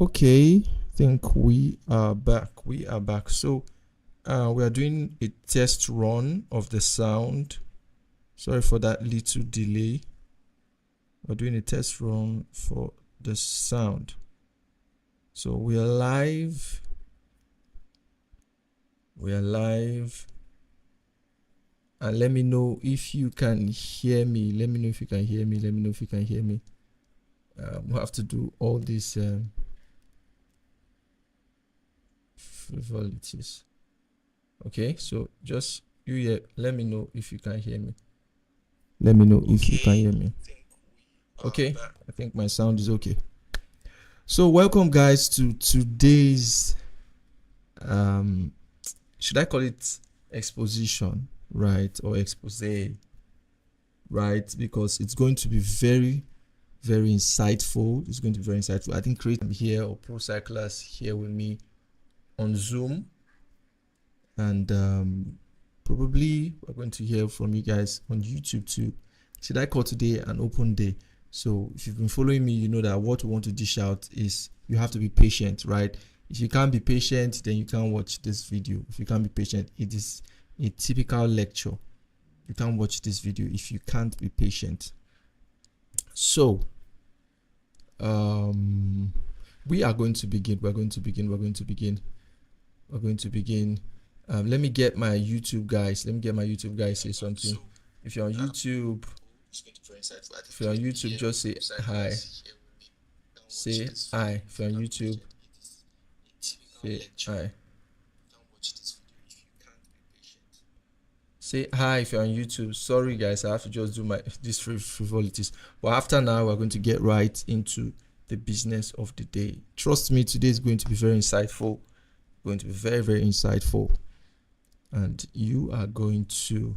Okay, I think we are back. So we are doing a test run of the sound. Sorry for that little delay. We're doing a test run for the sound. So we are live. And let me know if you can hear me. We'll have to do all these frivolities. Okay, so just you here, let me know if you can hear me. Okay, I think my sound is okay. So welcome guys to today's should I call it exposition, right? Or expose, right? Because it's going to be very insightful. I think Create here or Pro Cyclers here with me on Zoom, and probably we're going to hear from you guys on YouTube too. Should I call today an open day? So if you've been following me, you know that what we want to dish out is you have to be patient, right? If you can't be patient, then you can't watch this video. If you can't be patient, it is a typical lecture. You can't watch this video if you can't be patient. So we are going to begin. We're going to begin. Let me get my YouTube guys. Say something. If you're on YouTube, just say hi. Say hi. If you're on YouTube, say hi. Say hi if you're on YouTube. Sorry guys, I have to just do these frivolities. But after now, we're going to get right into the business of the day. Trust me, today is going to be very insightful. Very insightful. And you are going to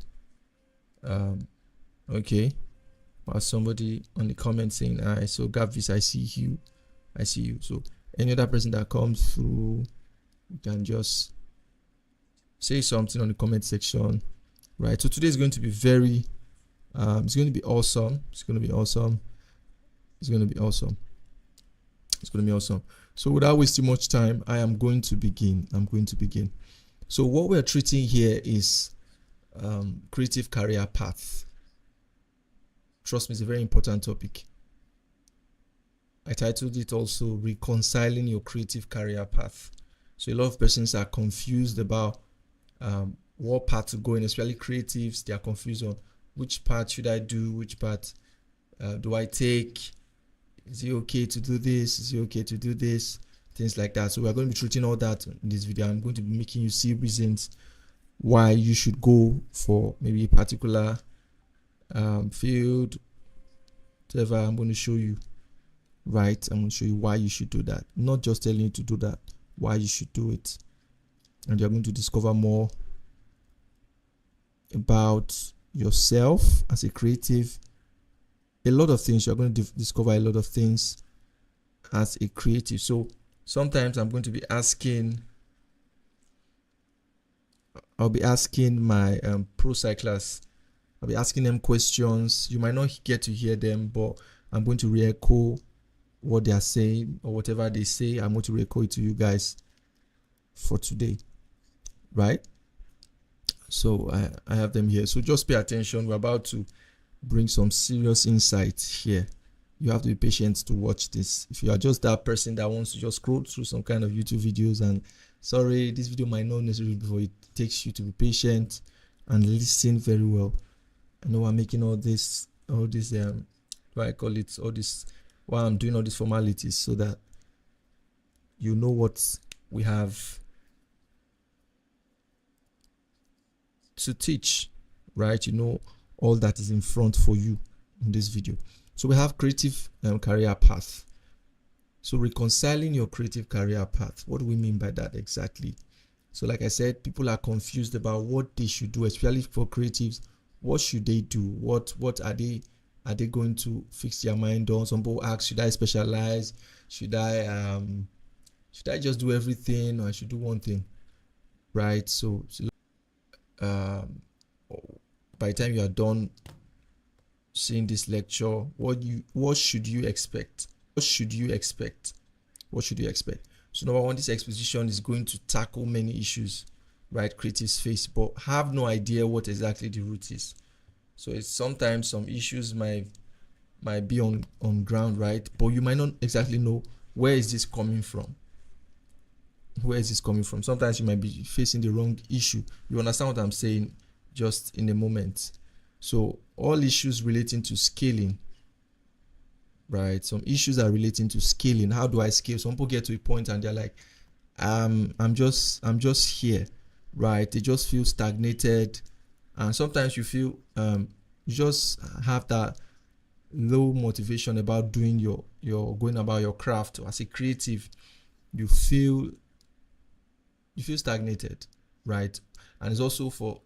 okay. Well, somebody on the comment saying hi. So Gavis, I see you. So any other person that comes through, you can just say something on the comment section. Right, so today is going to be very it's going to be awesome. So without wasting much time, I am going to begin. So what we're treating here is creative career path. Trust me, it's a very important topic. I titled it also reconciling your creative career path. So a lot of persons are confused about what path to go in, especially creatives. They are confused on which part should I do, which part do I take, is it okay to do this, things like that. So we're going to be treating all that in this video. I'm going to be making you see reasons why you should go for maybe a particular field, whatever. I'm going to show you, right? I'm going to show you why you should do that, not just telling you to do that, why you should do it. And you're going to discover more about yourself as a creative. A lot of things you're going to discover, a lot of things as a creative. So sometimes I'll be asking my pro cyclists, I'll be asking them questions. You might not get to hear them, but I'm going to re-echo what they are saying, or whatever they say, I'm going to re-echo it to you guys for today, right? So I have them here. So just pay attention. We're about to bring some serious insights here. You have to be patient to watch this. If you are just that person that wants to just scroll through some kind of YouTube videos, and sorry, this video might not necessarily be for it. It takes you to be patient and listen very well. I know I'm making all this what I call it, all this, while I'm doing all these formalities, so that you know what we have to teach, right? You know all that is in front for you in this video. So we have creative career path. So reconciling your creative career path, what do we mean by that exactly? So like I said, people are confused about what they should do, especially for creatives. What should they do? What are they going to fix their mind on? Some people ask, should I specialize? Should I just do everything, or I should do one thing, right? So by the time you are done seeing this lecture, what should you expect? what should you expect? So number one, this exposition is going to tackle many issues, right, creatives face, but have no idea what exactly the root is. So it's sometimes some issues might be on ground, right, but you might not exactly know where is this coming from. Sometimes you might be facing the wrong issue. You understand what I'm saying just in a moment. So all issues relating to scaling, right? Some issues are relating to scaling. How do I scale? Some people get to a point and they're like, I'm just here, right? They just feel stagnated, and sometimes you feel you just have that low motivation about doing your going about your craft. As a creative, you feel stagnated, right? And it's also for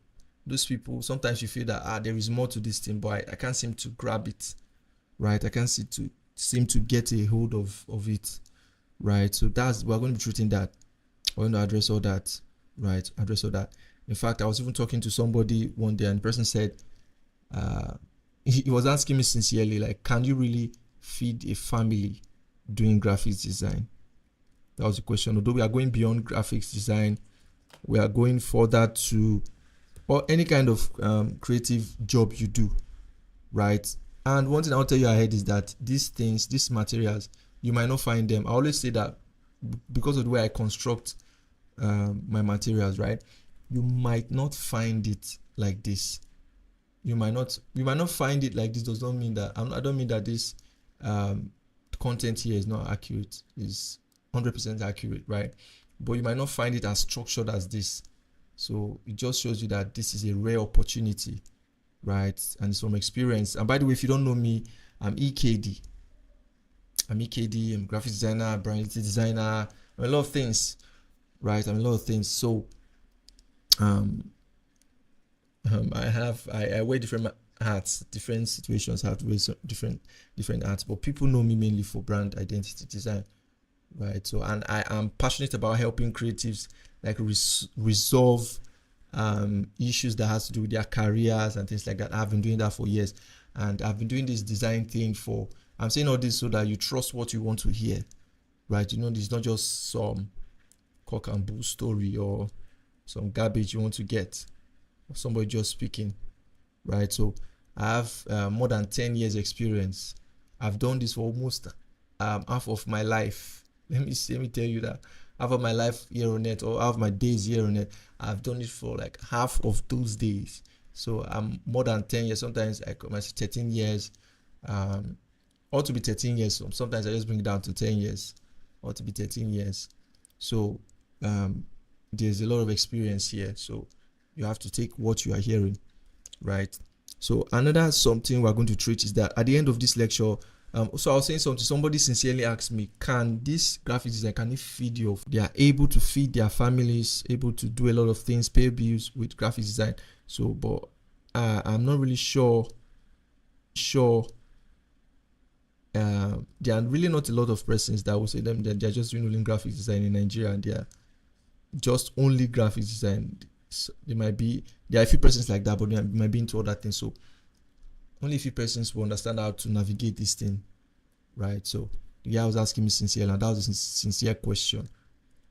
those people, sometimes you feel that there is more to this thing, but I can't seem to grab it, right? I can't seem to get a hold of it, right? So we're going to be treating that. We're going to address all that, right? In fact, I was even talking to somebody one day, and the person said, he was asking me sincerely, like, can you really feed a family doing graphics design? That was the question. Although we are going beyond graphics design, we are going further to, or any kind of creative job you do, right? And one thing I'll tell you ahead is that these materials, you might not find them. I always say that because of the way I construct my materials, right? You might not find it like this. You might not find it like this. Does not mean that I don't mean that this content here is not accurate. Is 100% accurate, right? But you might not find it as structured as this. So it just shows you that this is a rare opportunity, right? And it's from experience. And by the way, if you don't know me, I'm EkD. I'm a graphic designer, brand designer, I'm a lot of things, right? So I wear different hats. Different situations have to wear different hats, but people know me mainly for brand identity design, right? So, and I am passionate about helping creatives like resolve issues that has to do with their careers and things like that. I've been doing that for years, and I've been doing this design thing for, I'm saying all this so that you trust what you want to hear, right? You know, it's not just some cock and bull story or some garbage you want to get, or somebody just speaking, right? So I have more than 10 years experience. I've done this for almost half of my life. Let me tell you that half of my life here on net, or half of my days here on net, I've done it for like half of those days. So I'm more than 10 years. Sometimes I come 13 years, or to be 13 years. So sometimes I just bring it down to 10 years, or to be 13 years. So there's a lot of experience here. So you have to take what you are hearing, right? So another something we're going to treat is that at the end of this lecture, so I was saying something, somebody sincerely asked me, can this graphic design, can it feed you? They are able to feed their families, able to do a lot of things, pay bills with graphic design. So, but I'm not really sure. There are really not a lot of persons that will say them that they're just doing only graphic design in Nigeria, and they are just only graphic design. So there are a few persons like that, but they might be into other things. So only a few persons will understand how to navigate this thing, right? So the guy was asking me sincerely, and that was a sincere question,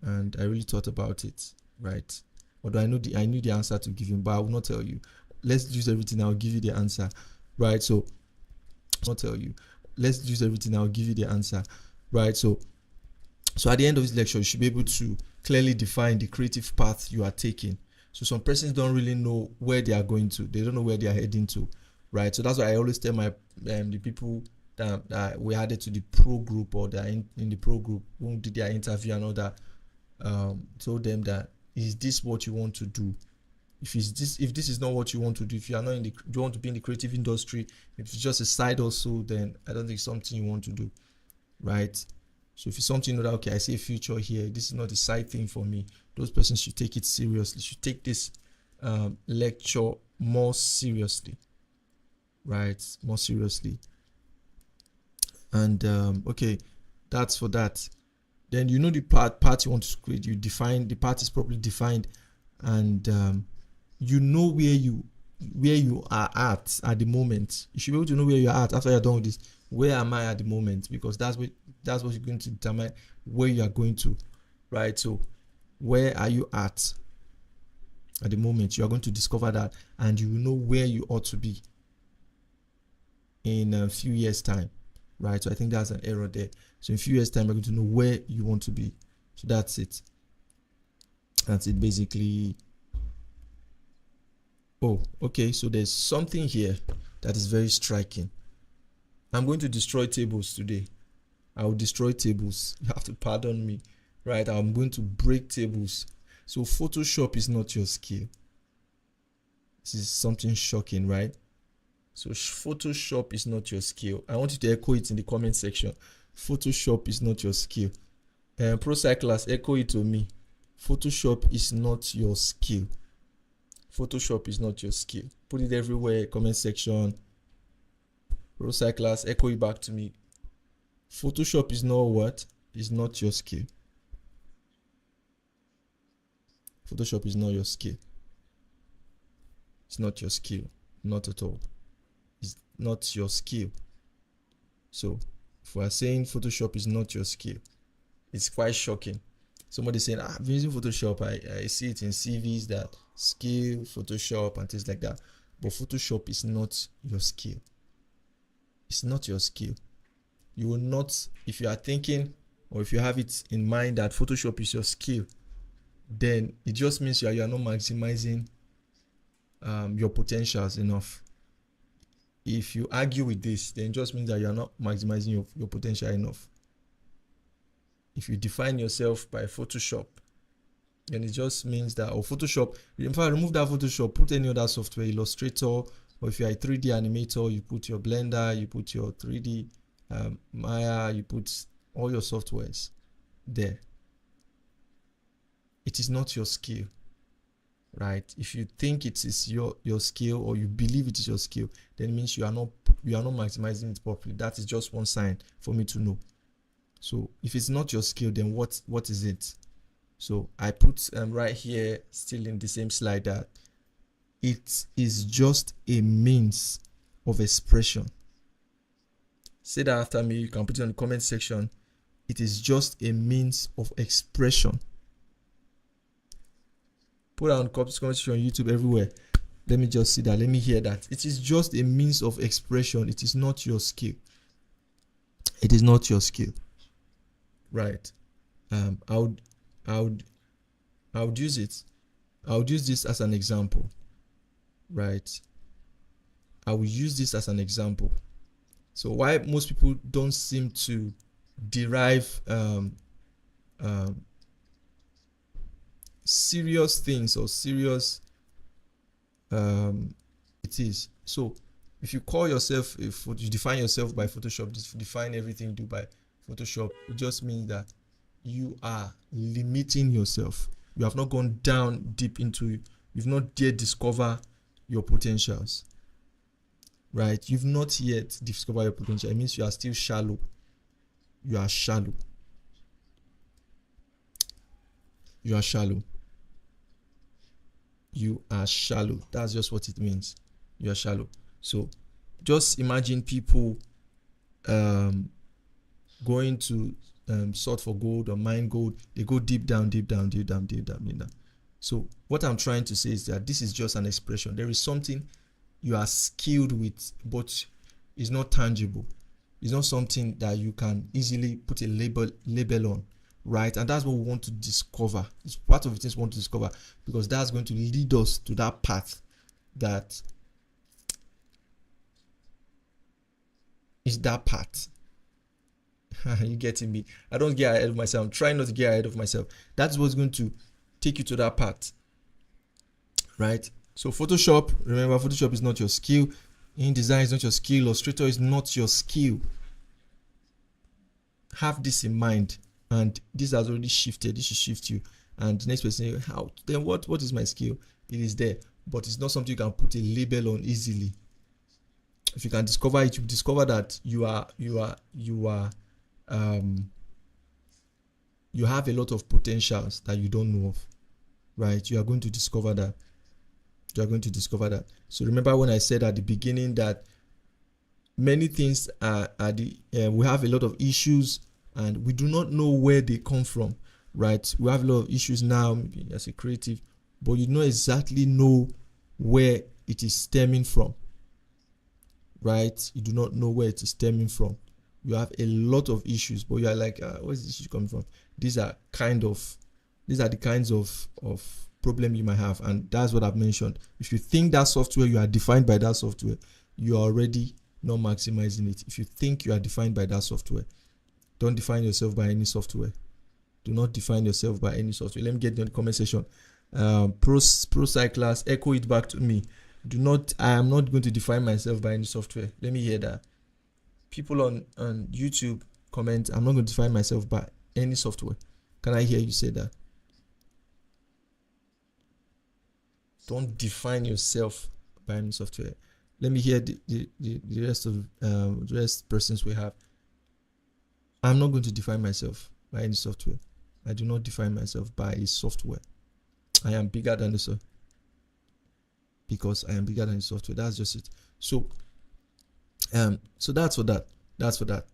and I really thought about it, right? Although I knew the answer to give him, but I will not tell you. Let's use everything. I'll give you the answer, right? So I'll tell you. Let's use everything. I'll give you the answer, right? So at the end of this lecture, you should be able to clearly define the creative path you are taking. So some persons don't really know where they are going to. They don't know where they are heading to, right? So that's why I always tell my the people that we added to the pro group, or that in the pro group who did their interview and all that, told them that, is this what you want to do? If this is not what you want to do, if you are not you want to be in the creative industry, if it's just a side also, then I don't think it's something you want to do, right? So if it's something that, okay, I see a future here, this is not a side thing for me, those persons should take it seriously, should take this lecture more seriously, right? More seriously. And okay, that's for that. Then you know the part you want to create, you define the part is properly defined, and you know where you are at the moment. You should be able to know where you are at after you're done with this. Where am I at the moment? Because that's That's what you're going to determine where you are going to, right? So where are you at the moment? You are going to discover that, and you will know where you ought to be in a few years time, right? So I think that's an error there. So in a few years time, you're going to know where you want to be. So that's it. That's it basically. Oh, okay. So there's something here that is very striking. I'm going to destroy tables today. I will destroy tables. You have to pardon me, right? I'm going to break tables. So Photoshop is not your skill. This is something shocking, right? So Photoshop is not your skill. I want you to echo it in the comment section. Photoshop is not your skill. Pro Cyclers, echo it to me. Photoshop is not your skill. Photoshop is not your skill. Put it everywhere, comment section. Pro Cyclers, echo it back to me. Photoshop is not what? Is not your skill. Photoshop is not your skill. It's not your skill. Not at all. It's not your skill. So if we are saying Photoshop is not your skill, it's quite shocking. Somebody saying, I've been using Photoshop. I see it in CVs that skill, Photoshop, and things like that. But Photoshop is not your skill. It's not your skill. You will not, if you are thinking or if you have it in mind that Photoshop is your skill, then it just means you are not maximizing your potentials enough. If you argue with this, then it just means that you are not maximizing your potential enough. If you define yourself by Photoshop, then it just means that, or Photoshop, in fact, remove that Photoshop, put any other software, Illustrator, or if you're a 3D animator, you put your Blender, you put your 3D Maya, you put all your softwares there. It is not your skill, right? If you think it is your skill, or you believe it is your skill, then it means you are not maximizing it properly. That is just one sign for me to know. So if it's not your skill, then what is it? So I put right here, still in the same slide, that it is just a means of expression. Say that after me. You can put it in the comment section. It is just a means of expression. Put it on comment section on YouTube, everywhere. Let me just see that. Let me hear that. It is just a means of expression. It is not your skill. It is not your skill. Right. I would use it. I would use this as an example. Right. I will use this as an example. So why most people don't seem to derive serious things or serious it is. So if you call yourself, if you define yourself by Photoshop, define everything you do by Photoshop, it just means that you are limiting yourself. You have not gone down deep into it. You've not yet discovered your potentials, right? You've not yet discovered your potential. It means you are still shallow. You are shallow. You are shallow. You are shallow. That's just what it means. You are shallow. So just imagine people going to sort for gold or mine gold. They go deep down. So what I'm trying to say is that this is just an expression. There is something you are skilled with, but it's not tangible. It's not something that you can easily put a label on, right? And that's what we want to discover. It's part of the things we want to discover, because that's going to lead us to that path that is that path. You getting me? I don't get ahead of myself. I'm trying not to get ahead of myself. That's what's going to take you to that path, right? So Photoshop, remember, Photoshop is not your skill. InDesign is not your skill. Illustrator is not your skill. Have this in mind, and this has already shifted. This should shift you. And the next person, how then? What is my skill? It is there, but it's not something you can put a label on easily. If you can discover it, you discover that you have a lot of potentials that you don't know of, right? You are going to discover that. You are going to discover that. So remember when I said at the beginning that many things we have a lot of issues and we do not know where they come from, right? We have a lot of issues now, maybe as a creative, but you don't exactly know where it is stemming from, right? You do not know where it is stemming from. You have a lot of issues, but you are like, where's this issue coming from? These are the kinds of problem you might have, and that's what I've mentioned. If you think that software, you are defined by that software, you are already not maximizing it. If you think you are defined by that software, don't define yourself by any software. Do not define yourself by any software. Let me get in the comment section. Pro cyclers, echo it back to me. I am not going to define myself by any software. Let me hear that. People on YouTube, comment, I'm not going to define myself by any software. Can I hear you say that? Don't define yourself by any software. Let me hear the rest of the rest persons we have. I'm not going to define myself by any software. I do not define myself by a software. I am bigger than the software. Because I am bigger than the software. That's just it. So that's for that. That's for that.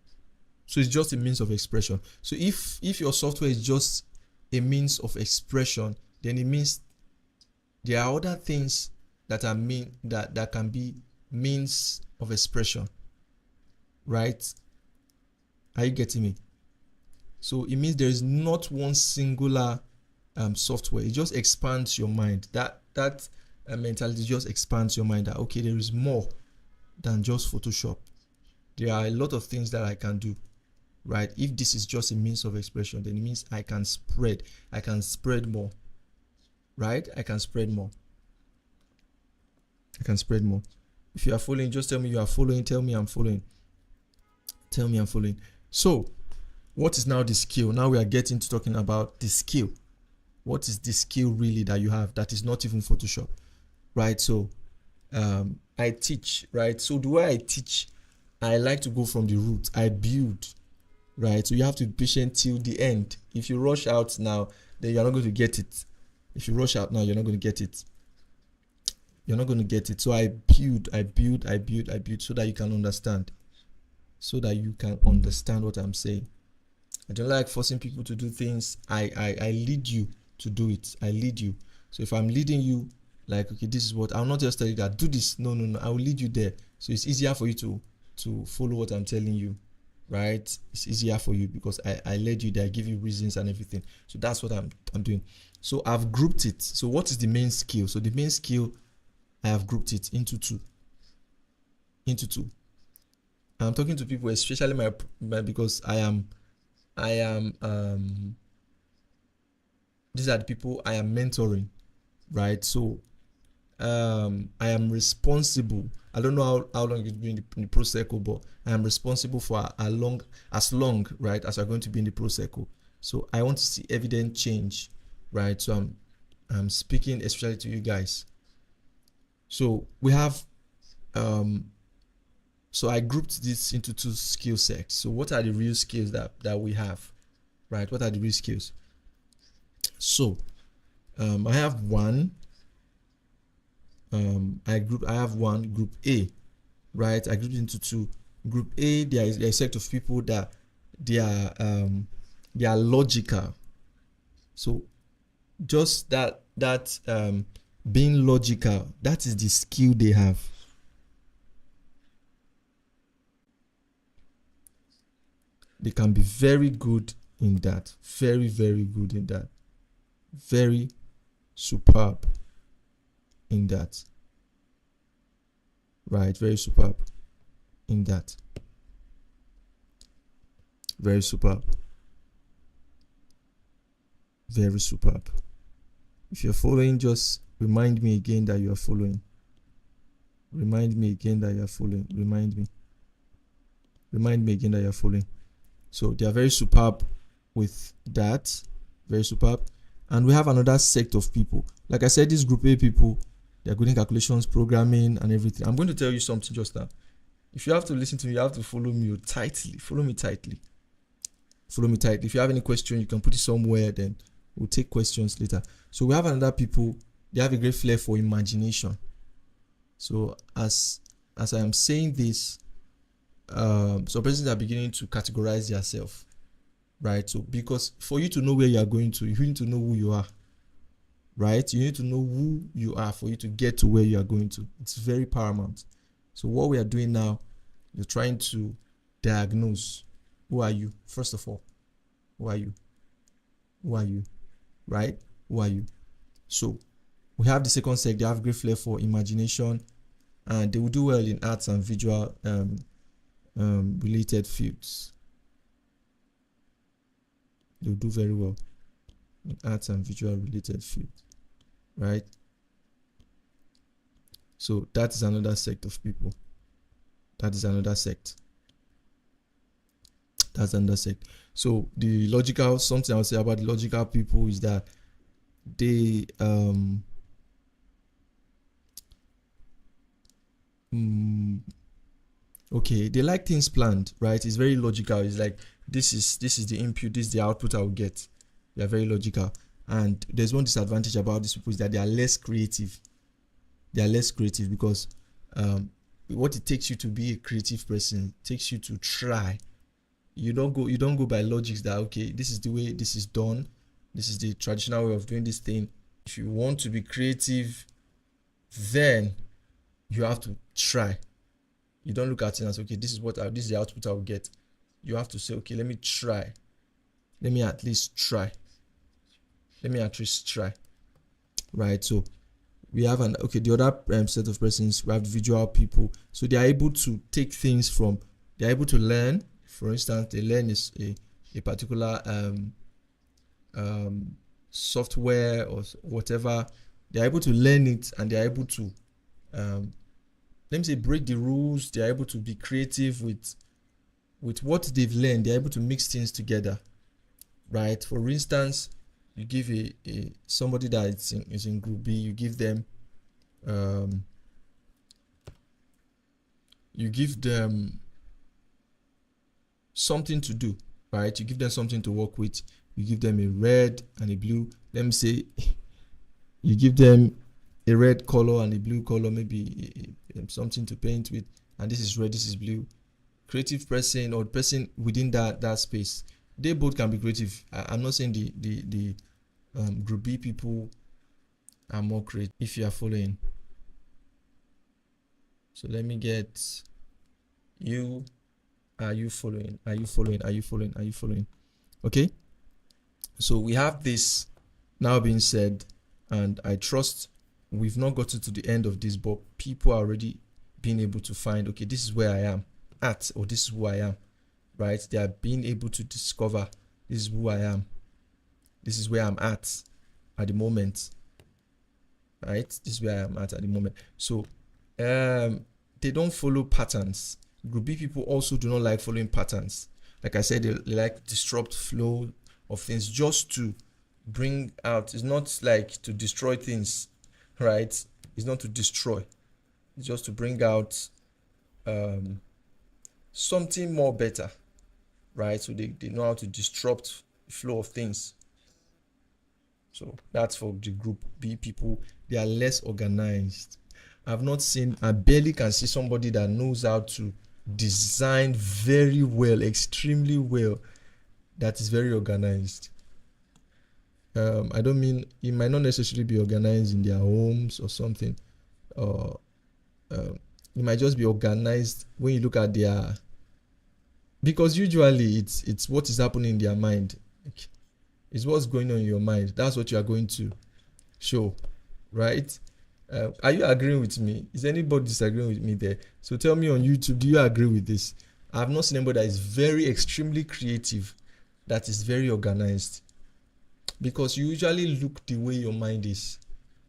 So it's just a means of expression. So if your software is just a means of expression, then it means there are other things that that can be means of expression, right? Are you getting me? So it means there is not one singular software. It just expands your mind. That mentality just expands your mind that, okay, there is more than just Photoshop. There are a lot of things that I can do, right? If this is just a means of expression, then it means I can spread more, right? I can spread more. If you are following, just tell me you are following. Tell me I'm following. So what is now the skill? Now we are getting to talking about the skill. What is the skill really that you have that is not even Photoshop, right? So I teach, right? So the way I teach, I like to go from the root. I build, right? So you have to be patient till the end. If you rush out now, then you're not going to get it. If you rush out now, you're not going to get it. So I build so that you can understand. So that you can understand what I'm saying. I don't like forcing people to do things. I lead you to do it. I lead you. So if I'm leading you, like, okay, this is what, I'll not just tell you that do this. No. I will lead you there. So it's easier for you to follow what I'm telling you, right? It's easier for you because I led you there. I give you reasons and everything. So that's what I'm doing. So I've grouped it. So what is the main skill? So the main skill, I have grouped it into two. I'm talking to people, especially my because I am these are the people I am mentoring, right? So I am responsible. I don't know how long you've been in the pro circle, but I am responsible for as long, right, as you're going to be in the pro circle. So I want to see evident change, right? So I'm speaking especially to you guys. So we have so I grouped this into two skill sets. So what are the real skills that we have, right? What are the real skills? So I have one. I have one group A, right? I grouped into two. Group A, there is a set of people that they are logical. So just that being logical, that is the skill they have. They can be very good in that. Very, very good in that. Very superb in that. Right, very superb in that. Very superb. Very superb. If you're following, just remind me again that you are following. Remind me again that you are following. Remind me again that you are following. So they are very superb with that. Very superb. And we have another sect of people. Like I said, this group A people, they are good in calculations, programming, and everything. I'm going to tell you something just now. If you have to listen to me, you have to follow me tightly. Follow me tightly. If you have any question, you can put it somewhere, then we'll take questions later. So we have another people, they have a great flair for imagination. So as I am saying this, some persons are beginning to categorize themselves, right? So because for you to know where you are going to, you need to know who you are, right? You need to know who you are for you to get to where you are going to. It's very paramount. So what we are doing now, you're trying to diagnose who are you, first of all. Who are you? Who are you? Right? Who are you? So we have the second sect. They have great flair for imagination, and they will do well in arts and visual related fields. They'll do very well in arts and visual related fields, right? So that is another sect of people. That is another sect. That's another sect. So the logical, something I'll say about the logical people is that they okay, they like things planned, right? It's very logical. It's like this is the input, this is the output I will get. They are very logical. And there's one disadvantage about these people is that they are less creative. They are less creative because what it takes you to be a creative person takes you to try. You don't go by logics that okay, this is the way this is done, this is the traditional way of doing this thing. If you want to be creative, then you have to try. You don't look at it as okay, this is the output I'll get. You have to say, okay, let me try. Let me at least try. Right? So we have the other set of persons. We have the visual people. So they are able to take things from. They are able to learn. For instance, they learn is a particular software or whatever. They are able to learn it, and they are able to let me say break the rules. They are able to be creative with what they've learned. They are able to mix things together, right? For instance, you give somebody that is in group B, you give them something to do, right? You give them something to work with. You give them a red and a blue. Let me say you give them a red color and a blue color, maybe something to paint with, and this is red, this is blue. Creative person or person within that space, they both can be creative. I'm not saying the group B people are more creative, if you are following. So let me get you. Are you following? Okay, so we have this now being said, and I trust we've not gotten to the end of this, but people are already being able to find, okay, this is where I am at, or this is who I am, right? They are being able to discover this is who I am, this is where I'm at the moment, right? This is where I am at the moment. So they don't follow patterns. Group B people also do not like following patterns. Like I said, they like disrupt flow of things just to bring out. It's not like to destroy things, right? It's not to destroy. It's just to bring out something more better, right? So they know how to disrupt the flow of things. So that's for the group B people. They are less organized. I barely can see somebody that knows how to design very well, extremely well, that is very organized. I don't mean it might not necessarily be organized in their homes or something, or it might just be organized when you look at their, because usually it's what is happening in their mind. It's what's going on in your mind. That's what you are going to show, right? Are you agreeing with me? Is anybody disagreeing with me there? So tell me on YouTube, do you agree with this? I have not seen anybody that is very extremely creative, that is very organized, because you usually look the way your mind is,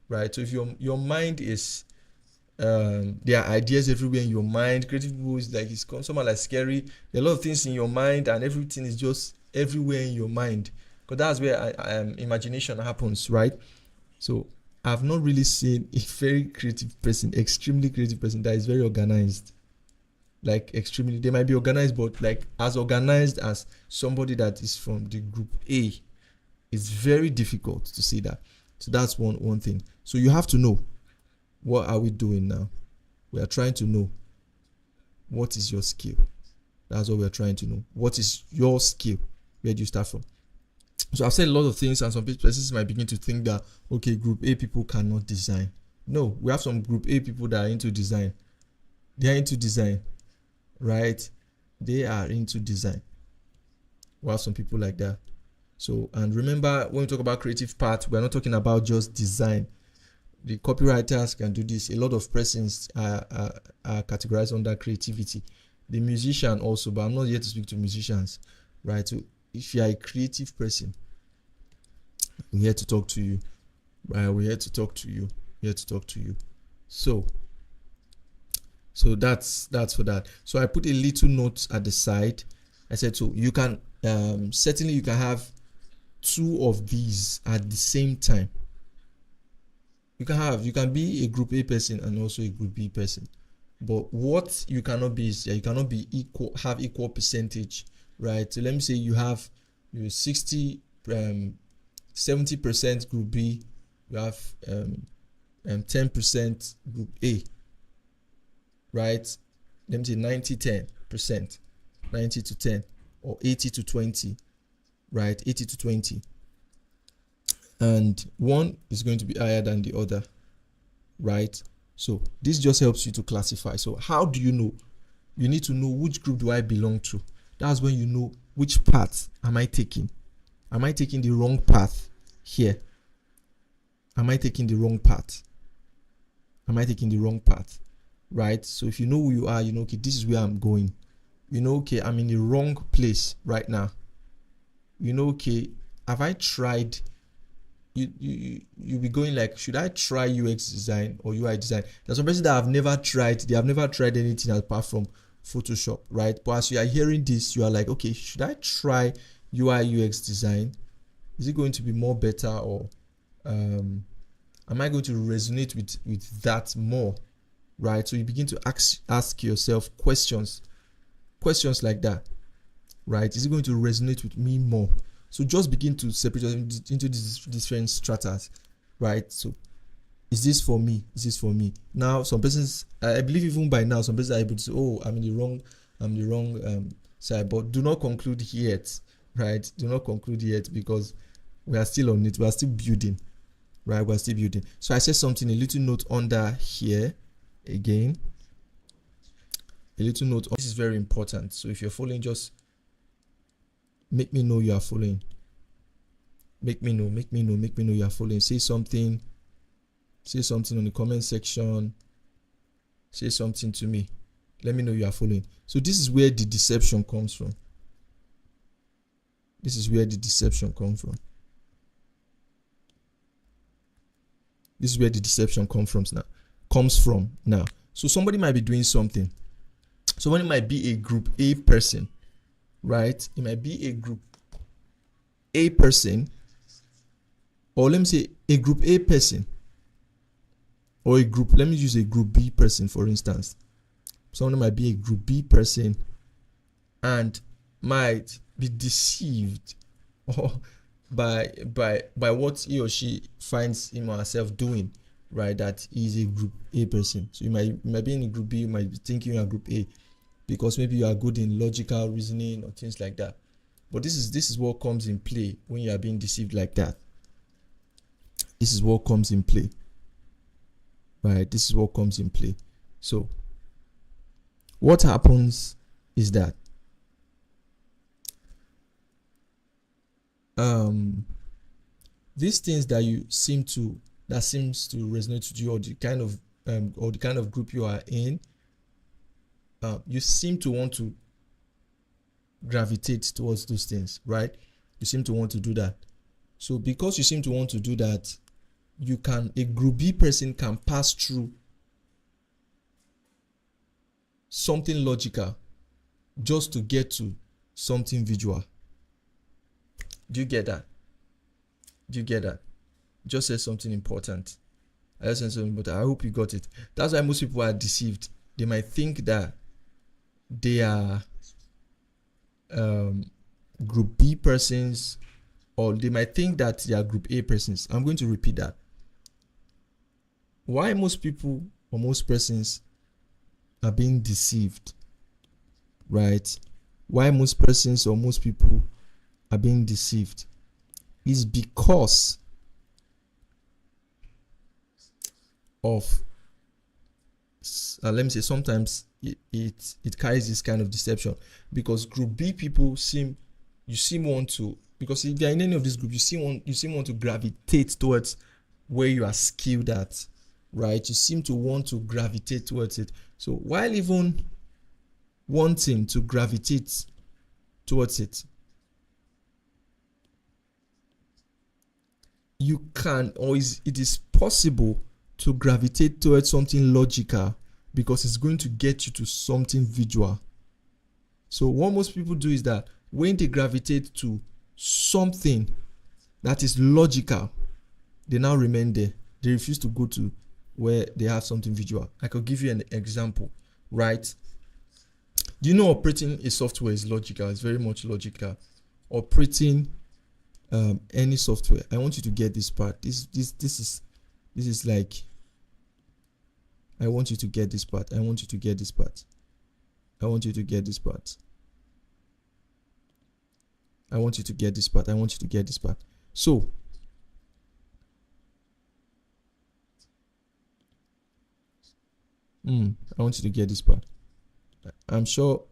right? So if your mind is there are ideas everywhere in your mind. Creative people is like, it's somehow like scary. There are a lot of things in your mind, and everything is just everywhere in your mind, because that's where imagination happens, right? So I've not really seen a very creative person, extremely creative person, that is very organized. Like extremely, they might be organized, but like as organized as somebody that is from the group A, it's very difficult to see that. So that's one thing. So you have to know, what are we doing now? We are trying to know, what is your skill? That's what we are trying to know. What is your skill? Where do you start from? So I've said a lot of things, and some persons might begin to think that, okay, group A people cannot design. No, we have some group A people that are into design. They are into design, right? They are into design. We have some people like that. So, and remember, when we talk about creative part, we're not talking about just design. The copywriters can do this. A lot of persons are categorized under creativity. The musician also, but I'm not here to speak to musicians, right? So if you are a creative person, we're here to talk to you, right? We're here to talk to you. Here to talk to you. So that's for that. So I put a little note at the side. I said, so you can certainly you can have two of these at the same time. You can be a group A person and also a group B person, but what you cannot be is you cannot be have equal percentage, right? So let me say you have 70% group B, you have 10% group A, right? Let me say 90-10%, 90 to 10, or 80 to 20, right? 80 to 20. And one is going to be higher than the other, right? So this just helps you to classify. So how do you know? You need to know which group do I belong to. That's when you know which path am I taking. Am I taking the wrong path here? Am I taking the wrong path? Am I taking the wrong path? Right? So if you know who you are, you know, okay, this is where I'm going. You know, okay, I'm in the wrong place right now. You know, okay, have I tried? You'll be going like, should I try UX design or UI design? There's some persons that have never tried anything apart from Photoshop, right? But as you are hearing this, you are like, okay, should I try UI UX design? Is it going to be more better, or am I going to resonate with that more, right? So you begin to ask yourself questions like that, right? Is it going to resonate with me more? So just begin to separate into these different stratas, right? So is this for me? Is this for me? Now, some persons, I believe even by now, some persons are able to say, oh, I'm in the wrong side, but do not conclude yet, right? Do not conclude yet, because we are still on it. We are still building, right? We are still building. So I said something, a little note under here again. A little note. This is very important. So if you're following, just make me know you are following. Make me know you are following. Say something on the comment section. Say something to me. Let me know you are following. So this is where the deception comes from. This is where the deception comes from. This is where the deception comes from now. So somebody might be doing something. Somebody might be a group A person, right? It might be a group A person, or let me say a group A person, or let me use a group B person, for instance. Someone might be a group B person and might be deceived or by what he or she finds him or herself doing, right? That is a group A person. So you might be in a group B, you might be thinking you are group A because maybe you are good in logical reasoning or things like that. But this is what comes in play when you are being deceived like that. This is what comes in play, right? This is what comes in play. So what happens is that these things that seems to resonate with you, or the kind of group you are in, you seem to want to gravitate towards those things, right? You seem to want to do that. So because you seem to want to do that, a group B person can pass through something logical just to get to something visual. Do you get that? Just said something important. I hope you got it. That's why most people are deceived. They might think that they are group B persons, or they might think that they are group A persons. I'm going to repeat that. Why most people or most persons are being deceived, right? Why most persons or most people are being deceived is because of let me say, sometimes it carries this kind of deception, because group B people seem want to, because if you're in any of this group, you seem want to gravitate towards where you are skilled at, right? You seem to want to gravitate towards it. So while even wanting to gravitate towards it, you can, or it is possible to gravitate towards something logical, because it's going to get you to something visual. So what most people do is that when they gravitate to something that is logical, they now remain there. They refuse to go to where they have something visual. I could give you an example, right? Do you know operating a software is logical? It's very much logical. Operating any software. I want you to get this part. This is like, I want you to get this part. I want you to get this part. I want you to get this part. I want you to get this part. I want you to get this part. So I want you to get this part. I'm sure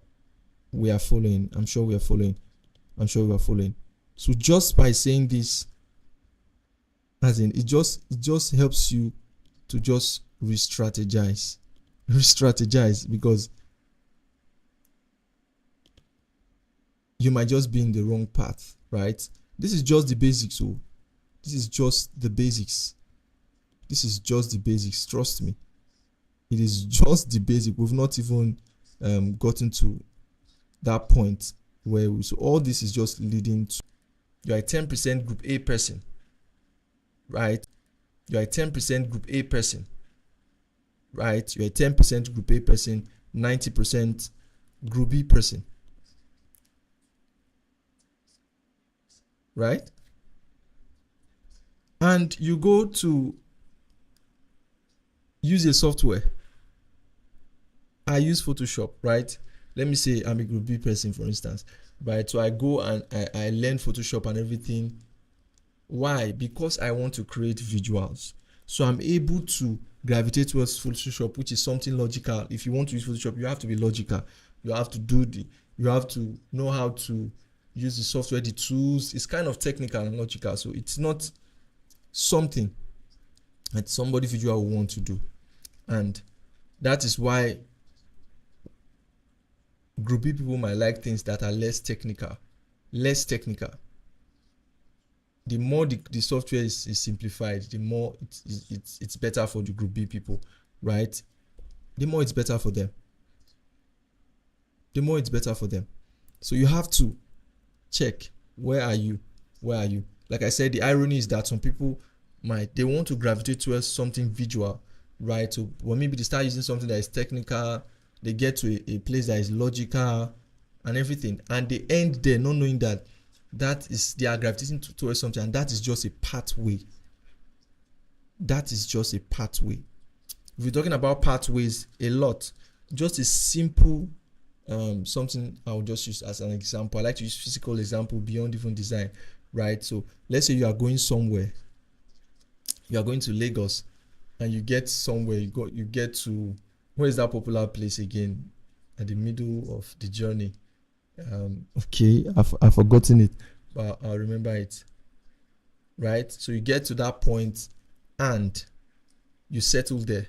we are following. I'm sure we are following. I'm sure we are following. So just by saying this, as in, it just helps you to just re-strategize, because you might just be in the wrong path, right? This is just the basics. So this is just the basics. This is just the basics. Trust me. It is just the basic. We've not even gotten to that point where so all this is just leading to, you're a 10% group A person, right? You're a 10% group A person, right? You're a 10% group A person, 90% group B person, right? And you go to use a software. I use Photoshop, right? Let me say I'm a group B person, for instance, right? So I go and I learn Photoshop and everything. Why? Because I want to create visuals. So I'm able to gravitate towards Photoshop, which is something logical. If you want to use Photoshop, you have to be logical. You have to know how to use the software, the tools. It's kind of technical and logical. So it's not something that somebody visual will want to do. And that is why group B people might like things that are less technical. The more the software is simplified, the more it's better for the group B people, right? The more it's better for them. So you have to check, where are you? Like I said, the irony is that some people they want to gravitate towards something visual, right? So well, maybe they start using something that is technical, they get to a place that is logical and everything, and they end there not knowing that they are gravitating towards something, and that is just a pathway. If you're talking about pathways a lot, just a simple something I'll just use as an example. I like to use physical example beyond even design, right? So let's say you are going somewhere, you are going to Lagos, and you get somewhere, you get to, where is that popular place again at the middle of the journey? Okay, I've forgotten it, but I'll remember it, right? So you get to that point and you settle there.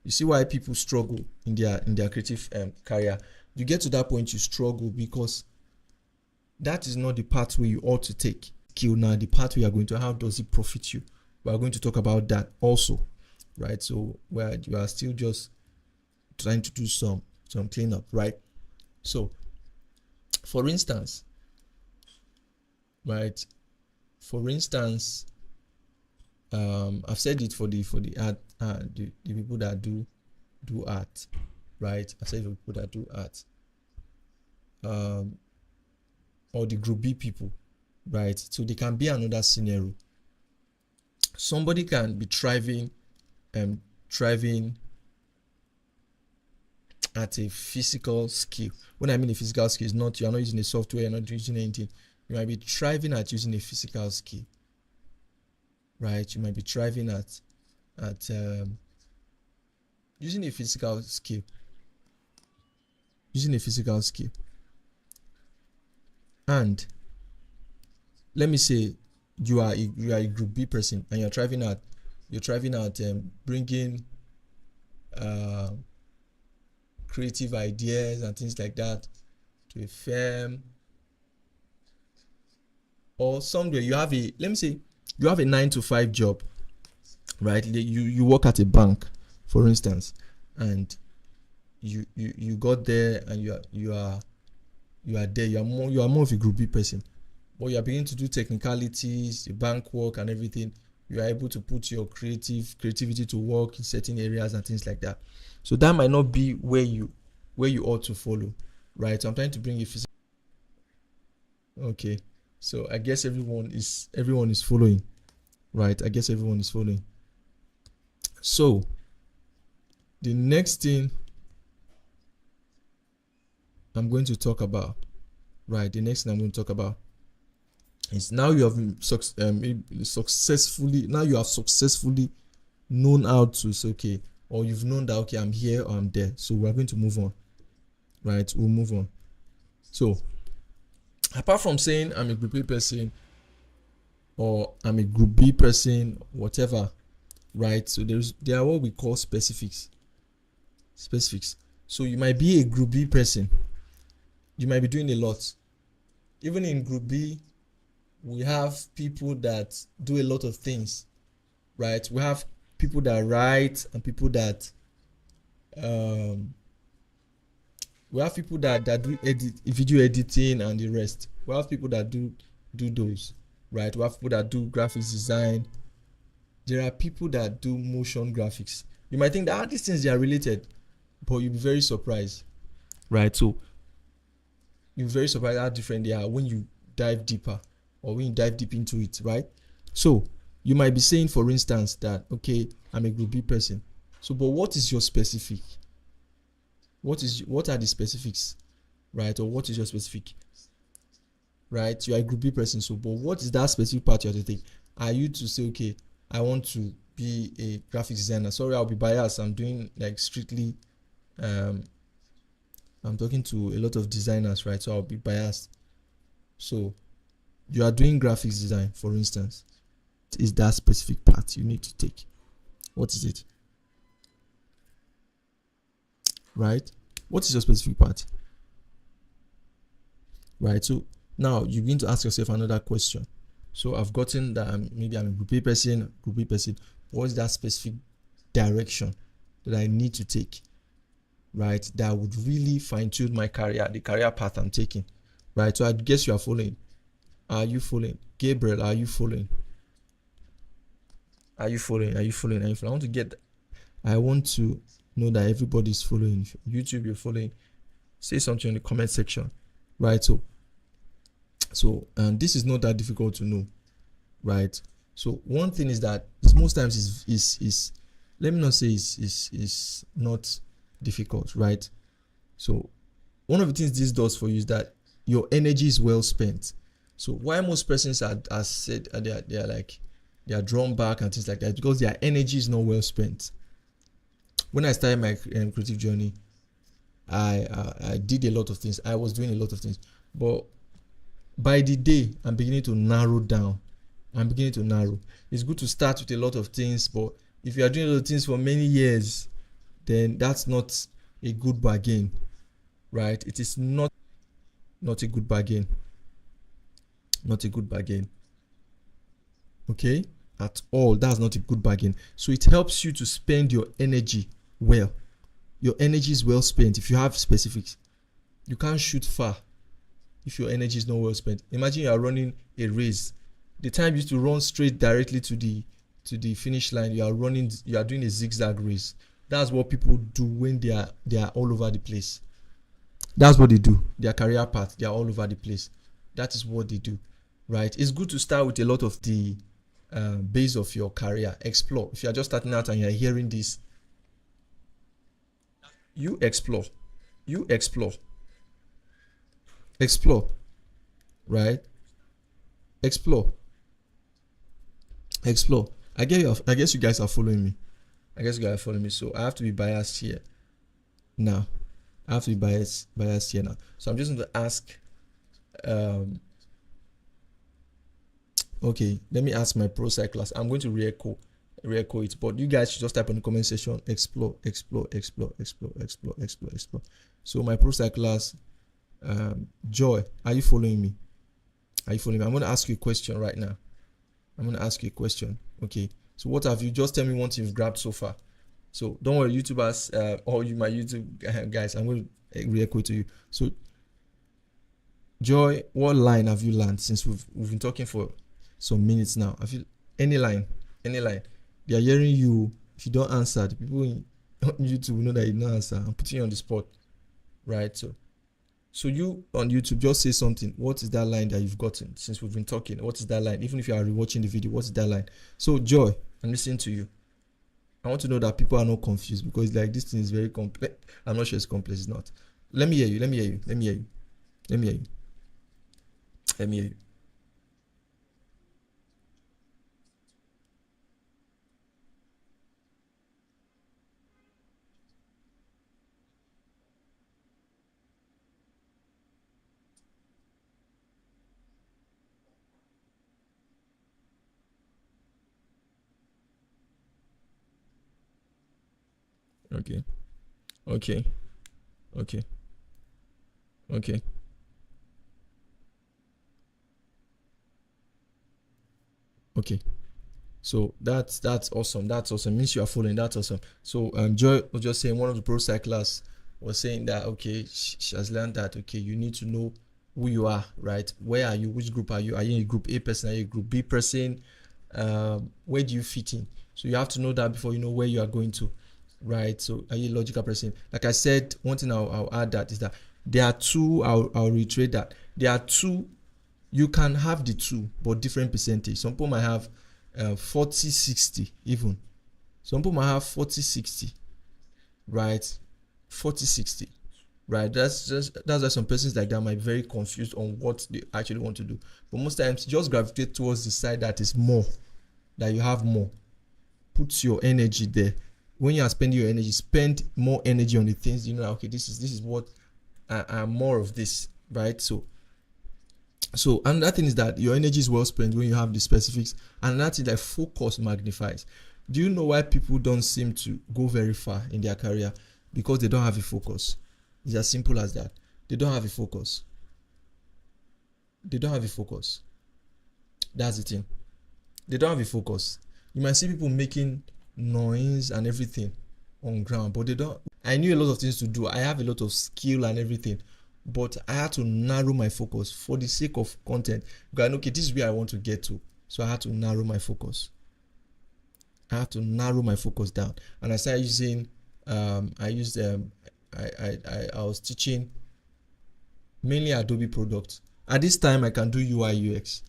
You see why people struggle in their creative career. You get to that point, you struggle because that is not the pathway you ought to take. Now the pathway you are going to, how does it profit you? We are going to talk about that also, right? So where you are still just trying to do some cleanup, right? So for instance, right? I've said it for the art, the people that do art, right? I've said for people that do art, or the group B people, right? So they can be another scenario. Somebody can be thriving at a physical skill. When I mean a physical skill, you're not using a software, you're not using anything. You might be thriving at using a physical skill, right? You might be thriving at using a physical skill. Using a physical skill. And let me say you are a group B person and you're thriving at bringing creative ideas and things like that to a firm, or somewhere you have a, let me say you have a 9 to 5 job, right? You work at a bank, for instance, and you got there and you are there, you are more of a group B person, but you are beginning to do technicalities, the bank work and everything. You are able to put your creativity to work in certain areas and things like that. So that might not be where you ought to follow, right? So I'm trying to bring you physical. Okay, so I guess everyone is following, right? I guess everyone is following. So the next thing I'm going to talk about, right? The next thing I'm going to talk about is now you have successfully known how to say, okay, or you've known that, okay, I'm here or I'm there. So we're going to move on, right? We'll move on. So apart from saying I'm a group A person or I'm a group B person, whatever, right? So there are what we call specifics. So you might be a group B person. You might be doing a lot. Even in group B, we have people that do a lot of things, right? We have people that write and people that we have people that do video editing and the rest. We have people that do those, right? We have people that do graphics design. There are people that do motion graphics. You might think that these things, they are related, but you'll be very surprised, right? So you'll be very surprised how different they are when you dive deeper, or when you dive deep into it, right? So you might be saying, for instance, that, okay, I'm a group B person. So, but what is your specific? What are the specifics, right? Or what is your specific, right? You are a group B person. So, but what is that specific part you have to take? Are you to say, okay, I want to be a graphic designer? Sorry, I'll be biased. I'm doing like strictly, I'm talking to a lot of designers, right? So I'll be biased. So you are doing graphics design, for instance. Is that specific part you need to take? What is it? Right? What is your specific part? Right? So now you begin to ask yourself another question. So I've gotten that maybe I'm a group A person, What is that specific direction that I need to take? Right? That would really fine-tune my career, the career path I'm taking. Right? So I guess you are following. Are you following? Gabriel, are you following? Are you following? I want to know that everybody's following. YouTube, you're following. Say something in the comment section, right? So and this is not that difficult to know, right? So one thing is that most times is let me not say is not difficult, right? So one of the things this does for you is that your energy is well spent. So why most persons are said they are drawn back and things like that, because their energy is not well spent. When I started my creative journey, I did a lot of things. I was doing a lot of things, but by the day, I'm beginning to narrow down. It's good to start with a lot of things, but if you are doing a lot of things for many years, then that's not a good bargain, right? It is not a good bargain. Okay, at all. That's not a good bargain. So it helps you to spend your energy well. Your energy is well spent if you have specifics. You can't shoot far if your energy is not well spent. Imagine you are running a race. The time you used to run straight directly to the finish line, you are doing a zigzag race. That's what people do when they are all over the place. That's what they do. Their career path, they are all over the place. That is what they do, right? It's good to start with a lot of the base of your career. Explore. If you are just starting out and you are hearing this, you explore, right? Explore. Explore. I guess you guys are following me. I guess you guys are following me. So I have to be biased here now. I have to be biased here now. So I'm just going to ask. Okay, let me ask my pro side class. I'm going to re-echo it, but you guys should just type in the comment section. Explore. So my pro side class, Joy, are you following me? Are you following me? I'm going to ask you a question right now. Okay, so what have you, just tell me what you've grabbed so far. So don't worry, YouTubers, or you, my YouTube guys, I'm going to re-echo to you. So Joy, what line have you learned since we've been talking for some minutes now? Have you any line? They are hearing you. If you don't answer, the people on YouTube will know that you don't answer. I'm putting you on the spot, right? So you on YouTube, just say something. What is that line that you've gotten since we've been talking? What is that line? Even if you are rewatching the video, what is that line? So Joy, I'm listening to you. I want to know that people are not confused, because like this thing is very complex. I'm not sure it's complex. It's not. Let me hear you. Okay. So that's awesome. Means you are following. That's awesome. So Joy was just saying, one of the pro cyclists was saying that okay, she has learned that okay, you need to know who you are, right? Where are you? Which group are you? Are you in a group A person? Are you a group B person? Where do you fit in? So you have to know that before you know where you are going to, right? So are you a logical person? Like I said, one thing I'll add that is that there are two. I'll reiterate that there are two. You can have the two, but different percentage. Some people might have 40-60 even. Some people might have 40-60, right? 40-60, right? That's why some persons like that might be very confused on what they actually want to do. But most times, just gravitate towards the side that is more, that you have more. Put your energy there. When you are spending your energy, spend more energy on the things you know. Okay, this is what I'm more of this, right? So another thing is that your energy is well spent when you have the specifics, and that is like focus magnifies. Do you know why people don't seem to go very far in their career? Because they don't have a focus. It's as simple as that. They don't have a focus. That's the thing. They don't have a focus. You might see people making noise and everything on ground, but they don't. I knew a lot of things to do. I have a lot of skill and everything, but I had to narrow my focus for the sake of content. Because okay, this is where I want to get to, so I had to narrow my focus. I down, and I started using. I was teaching mainly Adobe products. At this time, I can do UI UX.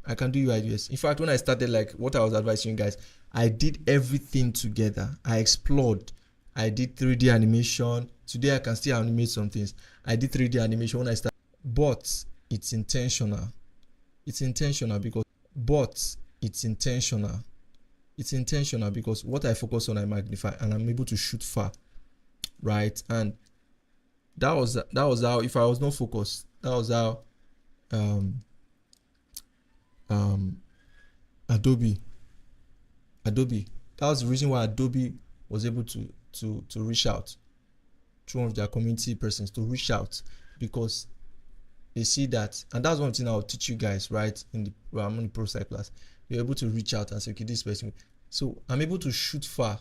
In fact, when I started, like what I was advising you guys, I did everything together. I explored. I did 3D animation. Today I can still animate some things. I did 3D animation when I started, but it's intentional. It's intentional because what I focus on, I magnify, and I'm able to shoot far, right? And that was how. If I was not focused, that was how Adobe. That was the reason why Adobe was able to reach out to one of their community persons, to reach out, because they see that. And that's one thing I'll teach you guys, right? I'm in the pro side class. You're able to reach out and say, okay, this person. So I'm able to shoot far.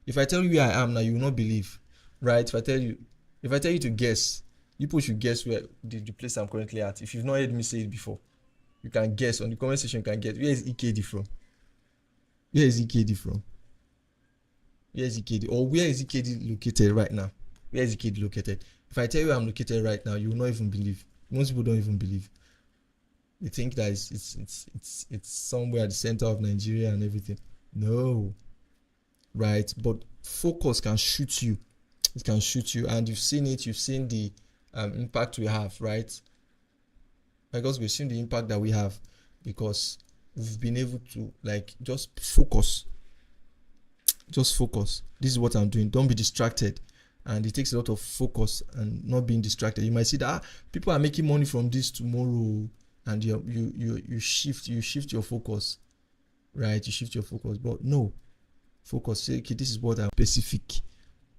If I tell you where I am now, you will not believe, right? If I tell you to guess, you people should guess where the place I'm currently at. If you've not heard me say it before, you can guess on the comment section. You can guess, where is EkD from? Where is EkD from? Or where is EkD located right now? Where is EkD located? If I tell you I'm located right now, you will not even believe. Most people don't even believe. They think that it's somewhere at the center of Nigeria and everything. No, right? But focus can shoot you. It can shoot you, and you've seen it. You've seen the impact we have, right? Because we've seen the impact that we have. because we've been able to like just focus. Just focus. This is what I'm doing. Don't be distracted. And it takes a lot of focus and not being distracted. You might see that people are making money from this tomorrow, and you shift your focus, right? You shift your focus, but no, focus. Say, okay, this is what I'm specific,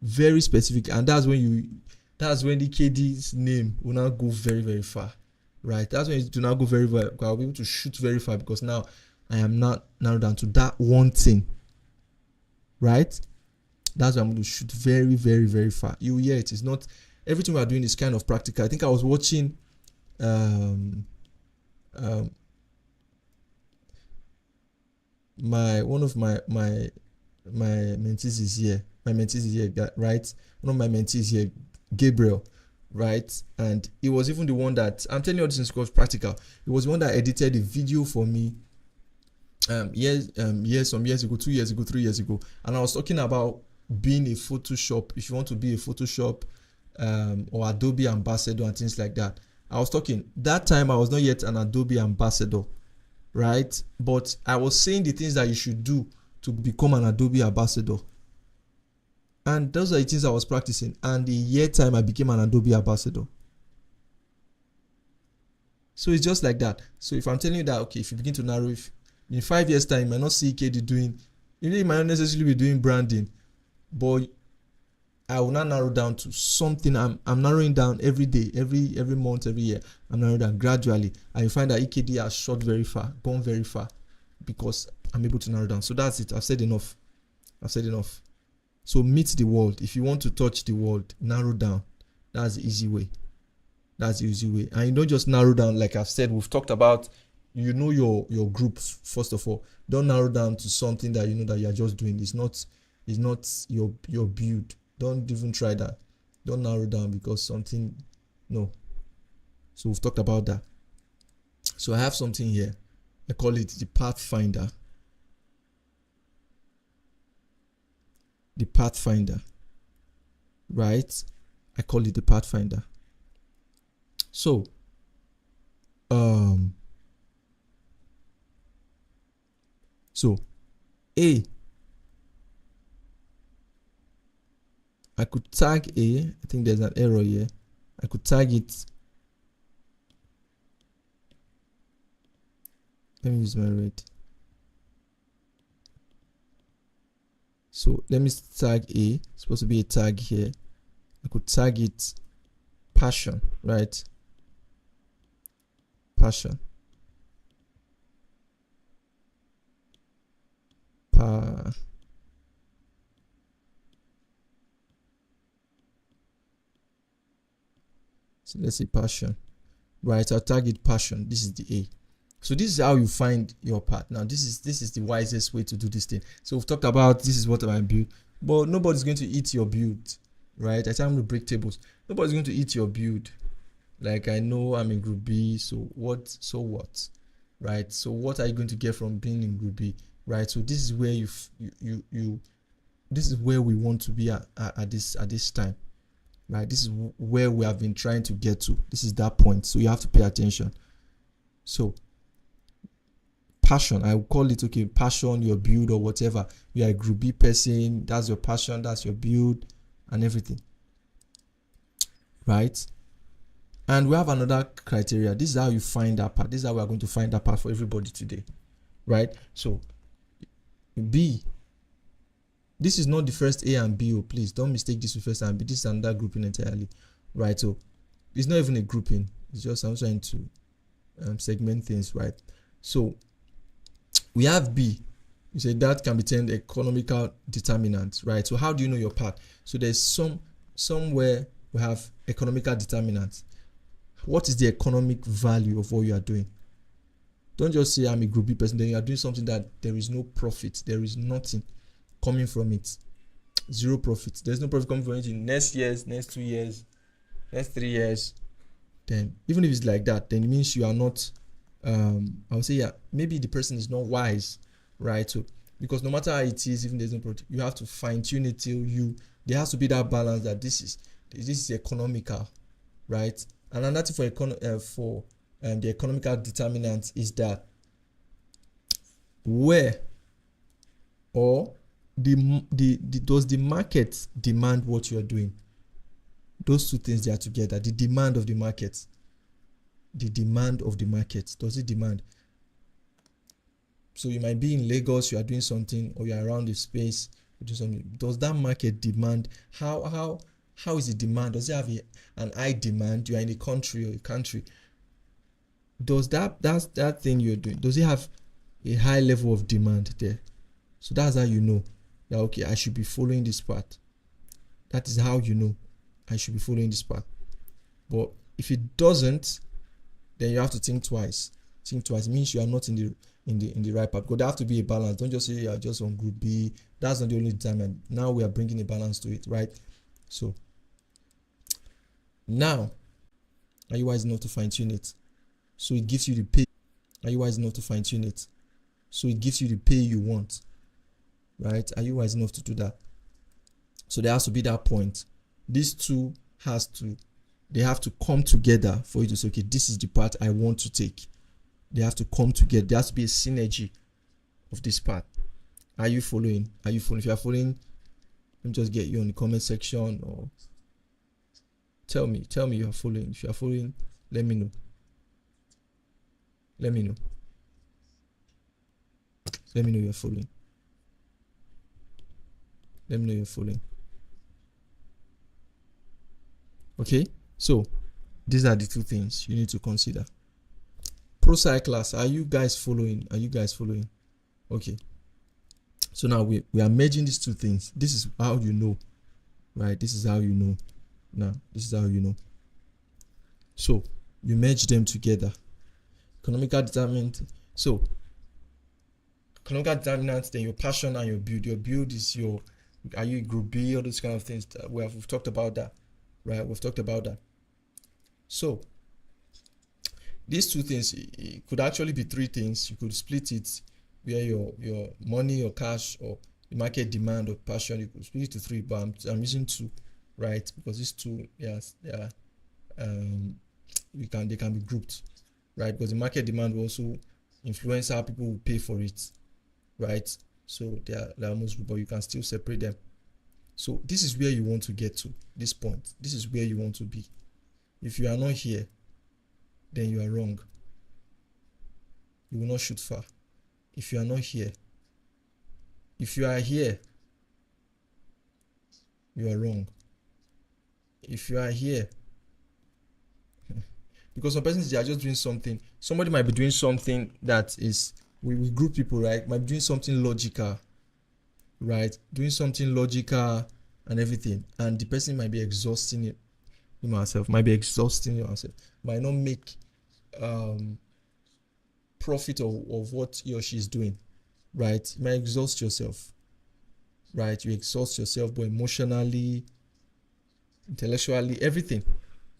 very specific, and that's when the EkD's name will now go very, very far, right? That's when it will now go very, very. I'll be able to shoot very far because now I am not narrowed down to that one thing, right? That's why I'm going to shoot very, very, very far. You hear it is not everything we are doing is kind of practical. I think I was watching one of my mentees is here. My mentees is here, right? One of my mentees here, Gabriel, right? And it was even the one that I'm telling you all this is called practical. It was the one that edited the video for me some years ago, 2 years ago, 3 years ago. And I was talking about being a Photoshop, if you want to be a Photoshop or Adobe ambassador and things like that. I was talking that time I was not yet an Adobe ambassador, right? But I was saying the things that you should do to become an Adobe ambassador, and those are the things I was practicing. And a year time I became an Adobe ambassador. So it's just like that. So if I'm telling you that, okay, if you begin to narrow, if in 5 years time you might not see EkD doing, you might not necessarily be doing branding, but I will not narrow down to something. I'm narrowing down every day, every month, every year. I'm narrowing down gradually, and you find that EkD has shot very far, gone very far, because I'm able to narrow down. So that's it. I've said enough. So meet the world. If you want to touch the world, narrow down. That's the easy way. And you don't just narrow down, like I've said. We've talked about, you know, your group first of all. Don't narrow down to something that you know that you're just doing. It's not your build. Don't even try that. Don't narrow down because something, no. So we've talked about that. So I have something here. I call it the Pathfinder. The Pathfinder, right? I call it the Pathfinder. So, A, I could tag A. I think there's an error here. I could tag it. Let me use my red. So let me tag A. It's supposed to be a tag here. I could tag it passion, right? Passion. So let's say passion, right? I'll target passion. This is the A. So this is how you find your path. Now this is the wisest way to do this thing. So we've talked about this is what I build, but nobody's going to eat your build, right? I tell them to break tables. Nobody's going to eat your build. Like, I know I'm in group B, so what, right? So what are you going to get from being in group B, right? So this is where this is where we want to be at this time, right? This is where we have been trying to get to. This is that point. So you have to pay attention. So passion, I will call it, okay, passion, your build or whatever. You are a group B person, that's your passion, that's your build and everything, right? And we have another criteria. This is how you find that part. This is how we are going to find that part for everybody today, right? So B, this is not the first A and B. Oh, please don't mistake this with first and B. This is another grouping entirely, right? So it's not even a grouping. It's just I'm trying to segment things, right? So we have B. You say that can be termed economical determinants, right? So how do you know your part? So there's somewhere we have economical determinants. What is the economic value of what you are doing? Don't just say I'm a group B person, then you are doing something that there is no profit, there is nothing coming from it. Zero profit. There's no profit coming from it in next years, next 2 years, next 3 years. Then even if it's like that, then it means you are not I would say, yeah, maybe the person is not wise, right? So because no matter how it is, even there's no profit, you have to fine tune it till there has to be that balance that this is economical, right? And another thing for the economical determinant is that where or does the market demand what you are doing? Those two things, they are together. The demand of the market. The demand of the market. Does it demand? So you might be in Lagos, you are doing something, or you are around the space, you do something. Does that market demand? How is the demand? Does it have an high demand? You are in a country or a country. Does that thing you're doing, does it have a high level of demand there? So that's how you know that, okay, I should be following this path. That is how you know I should be following this path. But if it doesn't, then you have to think twice. Think twice. It means you are not in the right path. Because there have to be a balance. Don't just say you are just on group B. That's not the only time. Now we are bringing a balance to it, right? So now, are you wise enough to fine tune it? So it gives you the pay. Are you wise enough to fine tune it? So it gives you the pay you want, right? Are you wise enough to do that? So there has to be that point. These two they have to come together for you to say, okay, this is the path I want to take. They have to come together. There has to be a synergy of this path. Are you following? Are you following? If you are following, let me just get you on the comment section, or tell me you are following. If you are following, let me know. Let me know. Let me know you're following. Let me know you're following. Okay, so these are the two things you need to consider. Pro cyclers, are you guys following? Are you guys following? Okay, so now we are merging these two things. This is how you know, right? This is how you know. Now this is how you know. So you merge them together. Economical determinant. So economical determinants, then your passion and your build. Your build is your, are you group B, all those kind of things. We've talked about that, right? We've talked about that. So these two things, it could actually be three things. You could split it where your money, your cash, or the market demand or passion, you could split it to three, but I'm using two, right? Because these two, yes, they can be grouped, right? Because the market demand will also influence how people will pay for it, right? So they're almost grouped, but you can still separate them. So this is where you want to get to, this point. This is where you want to be. If you are not here, then you are wrong. You will not shoot far. If you are not here, if you are here, you are wrong. If you are here, because some persons, they are just doing something. Somebody might be doing something that is, we group people, right? Might be doing something logical, right? Doing something logical and everything, and the person might be exhausting it himself, might be exhausting yourself, might not make profit of what he or she is doing, right? You might exhaust yourself, right? You exhaust yourself, but emotionally, intellectually, everything,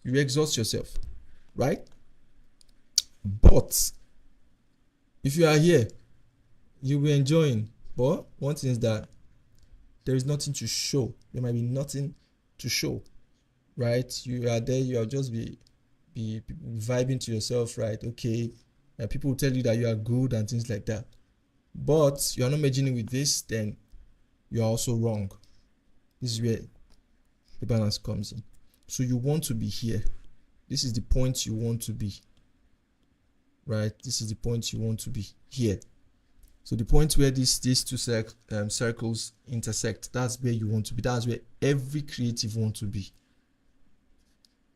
you exhaust yourself, right? But if you are here, you'll be enjoying. But one thing is that there is nothing to show. There might be nothing to show, right? You are there, you are just be vibing to yourself, right? Okay, people will tell you that you are good and things like that, but you are not merging it with this, then you are also wrong. This is where the balance comes in. So you want to be here. This is the point you want to be, right? This is the point you want to be here. So the point where these two circles intersect, that's where you want to be. That's where every creative wants to be.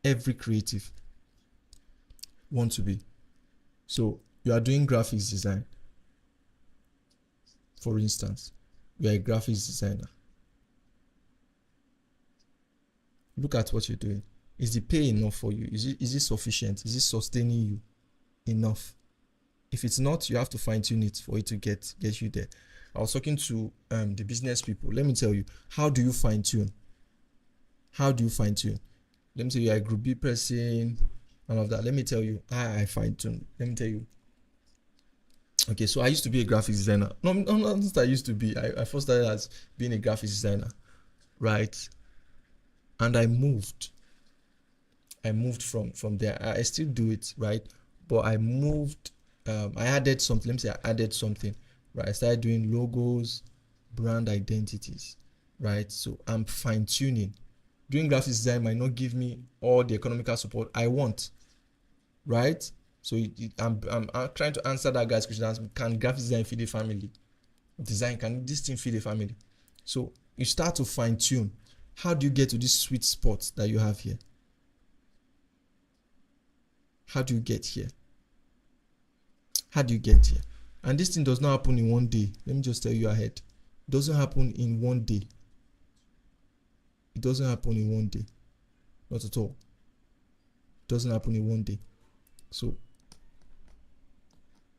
Every creative wants to be. So you are doing graphics design, for instance. You are a graphics designer. Look at what you're doing. Is the pay enough for you? Is it sufficient? Is it sustaining you enough? If it's not, you have to fine tune it for it to get you there. I was talking to the business people. Let me tell you, how do you fine tune? How do you fine tune? Let me tell you, you're a group B person, all of that. Let me tell you, I fine tune. Let me tell you. Okay, so I used to be a graphics designer. No, not I used to be. I first started as being a graphics designer, right? And I moved from there. I still do it, right? But I moved. I added something. Let me say I added something right? I started doing logos, brand identities, right? So I'm fine-tuning. Doing graphics design might not give me all the economical support I want, right? So I'm trying to answer that guy's question. Can graphics design feed a family? Can this thing feed a family? So you start to fine-tune. How do you get to this sweet spot that you have here? How do you get here? How do you get here? And this thing does not happen in one day. Let me just tell you ahead. It doesn't happen in one day. It doesn't happen in one day. Not at all. It doesn't happen in one day. So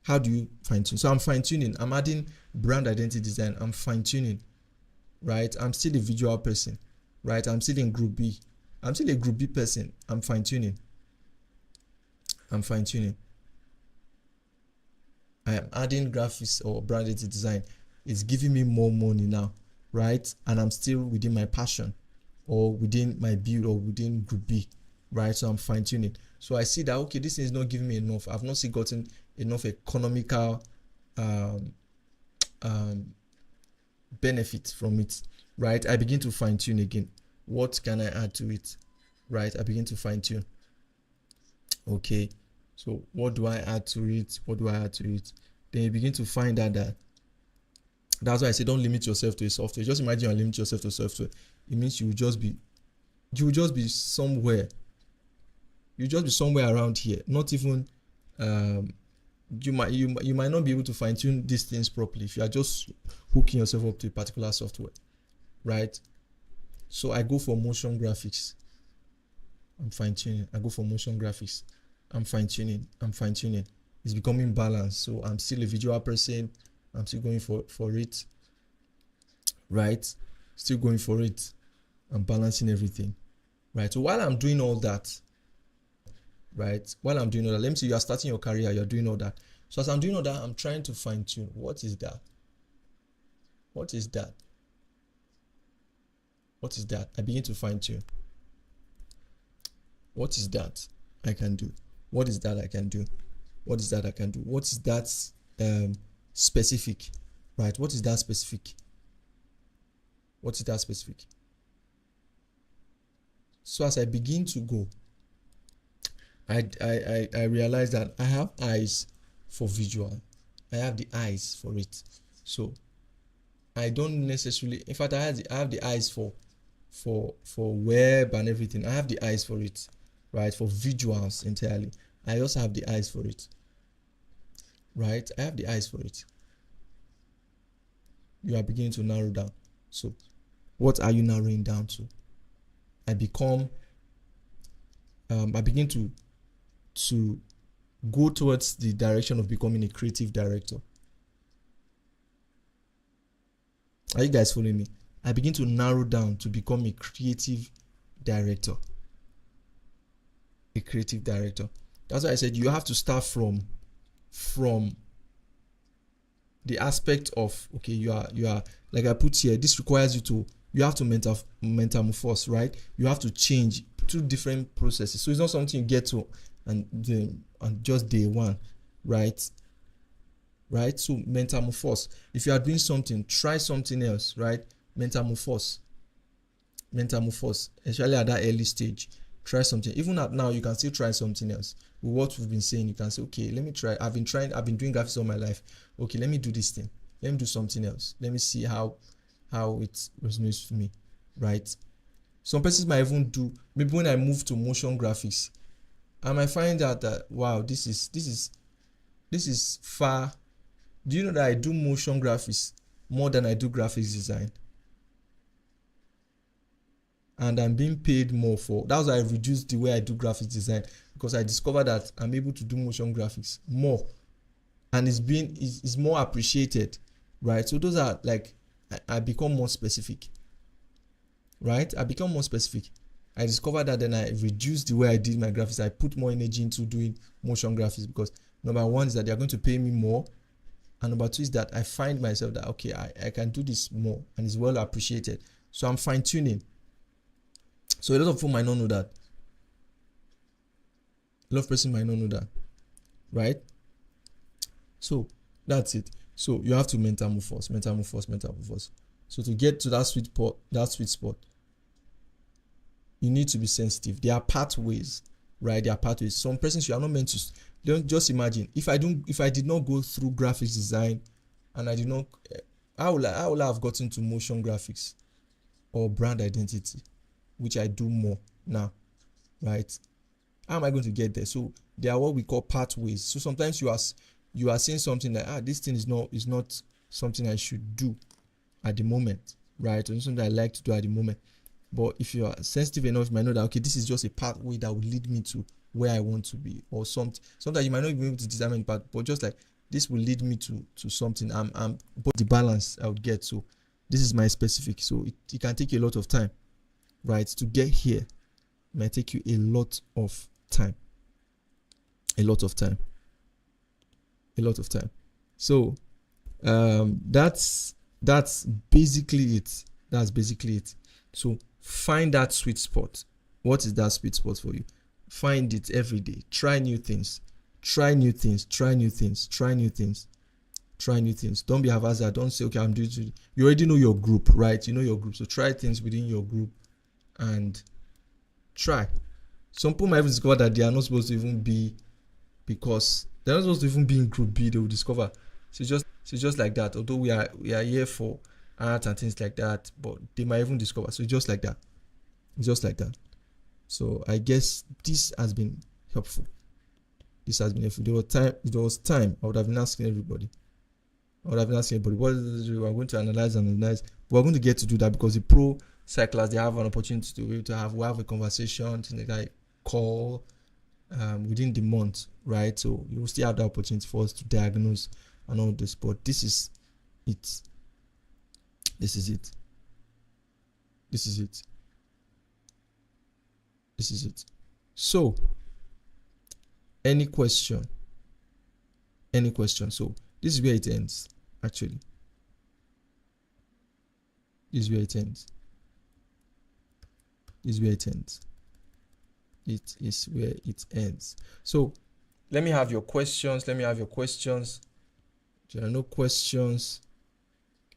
how do you fine-tune? So I'm fine-tuning. I'm adding brand identity design. I'm fine-tuning, right? I'm still a visual person, right? I'm still in group B. I'm still a group B person. I'm fine-tuning. I'm fine-tuning. I am adding graphics or brand identity design. It's giving me more money now, right? And I'm still within my passion or within my build or within group B, right? So I'm fine-tuning. So I see that, okay, this is not giving me enough. I've not still gotten enough economical benefit from it, right? I begin to fine-tune again. What can I add to it, right? I begin to fine-tune. Okay, so what do I add to it? What do I add to it? Then you begin to find out that that's why I say don't limit yourself to a software. Just imagine you limit yourself to software. It means you will just be somewhere. You just be somewhere around here. Not even you might not be able to fine-tune these things properly if you are just hooking yourself up to a particular software, right? So I go for motion graphics. I'm fine-tuning. I go for motion graphics. I'm fine-tuning. It's becoming balanced. So I'm still a visual person. I'm still going for it, right? Still going for it. I'm balancing everything, right? So while I'm doing all that, right? Let me say you are starting your career, you're doing all that. So as I'm doing all that, I'm trying to fine-tune. What is that? I begin to fine-tune. What is that I can do? What is that I can do? What is that specific? Right? What is that specific? So as I begin to go, I realize that I have eyes for visual. I have the eyes for it. So I don't necessarily, in fact, I have the eyes for web and everything. I have the eyes for it, right? For visuals entirely. I also have the eyes for it, right? I have the eyes for it. You are beginning to narrow down. So what are you narrowing down to? I begin to go towards the direction of becoming a creative director. Are you guys following me? I begin to narrow down to become a creative director. That's why I said you have to start from the aspect of, okay, you are like I put here, this requires you have to metamorphose, right? You have to change two different processes. So it's not something you get to and just day one, right? So metamorphose. If you are doing something, try something else, right? Metamorphose, especially at that early stage. Try something. Even at now, you can still try something else. With what we've been saying, you can say, okay, let me try. I've been doing graphics all my life. Okay, let me do this thing. Let me do something else. Let me see how it resonates with me, right? Some persons might even do, maybe when I move to motion graphics, I might find out that, wow, this is far. Do you know that I do motion graphics more than I do graphics design? And I'm being paid more for. That's why I reduced the way I do graphics design, because I discovered that I'm able to do motion graphics more, and it's more appreciated, right? So those are like, I become more specific, right? I discovered that, then I reduced the way I did my graphics. I put more energy into doing motion graphics, because number one is that they're going to pay me more, and number two is that I find myself that, okay, I can do this more and it's well appreciated. So I'm fine-tuning. So a lot of people might not know that. A lot of person might not know that, right? So that's it. So you have to metamorphose. So to get to that sweet spot, you need to be sensitive. There are pathways, right? There are pathways. Some persons you are not meant to. Don't just imagine if I did not go through graphics design, and I did not, how will I have gotten to motion graphics or brand identity, which I do more now, right? How am I going to get there? So they are what we call pathways. So sometimes you are saying something like, this thing is not something I should do at the moment, right? Or something I like to do at the moment. But if you are sensitive enough, you might know that, okay, this is just a pathway that will lead me to where I want to be, or something. Sometimes you might not be able to determine the path, but just like this will lead me to something. But the balance I would get. So this is my specific. So it can take you a lot of time, right? To get here, it might take you a lot of time. So that's basically it. So find that sweet spot. What is that sweet spot for you? Find it every day. Try new things. Don't be haphazard. Don't say, okay, I'm doing it. You already know your group, right? You know your group. So try things within your group and try. Some people might even discover that they are not supposed to even be, because they're not supposed to even be in group B. They will discover. So just like that. Although we are here for art and things like that, but they might even discover. So just like that. So I guess this has been helpful. There was time I would have been asking everybody. What are we're going to analyze. We're going to get to do that because the pro cyclists, they have an opportunity to be able to have a conversation, like call within the month, right? So you will still have the opportunity for us to diagnose and all this. But this is it. So any question? So this is where it ends, actually. It is where it ends. So let me have your questions. There are no questions.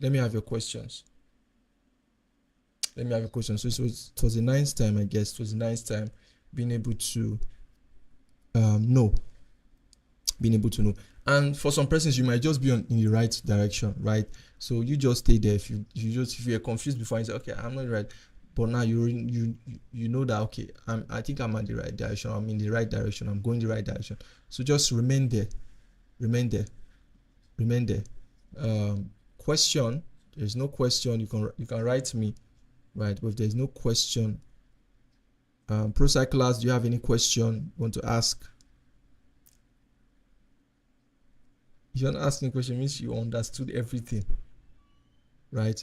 Let me have your questions. So it was a nice time, I guess. It was a nice time being able to know. And for some persons, you might just be in the right direction, right? So you just stay there. If you're confused before, you say, okay, I'm not right, but now you know that, okay, I think I'm in the right direction. I'm in the right direction. I'm going the right direction. So just remain there. Question? There's no question. You can write me, right? But if there's no question, pro cyclers, do you have any question you want to ask? If you're not asking a question, it means you understood everything, right?